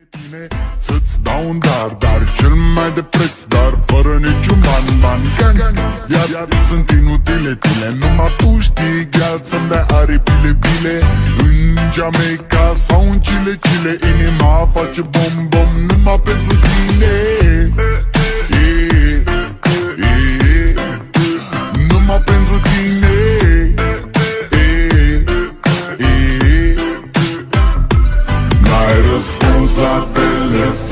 tine să-ți dau un dar cel mai de preț, dar fără niciun ban Iar sunt inutile tine, numai tu știi, gheal, să-mi dai aripile bile în Jamaica sau în Chile inima face bom numai pentru tine. Numai pentru tine. N-ai răspuns la telefon,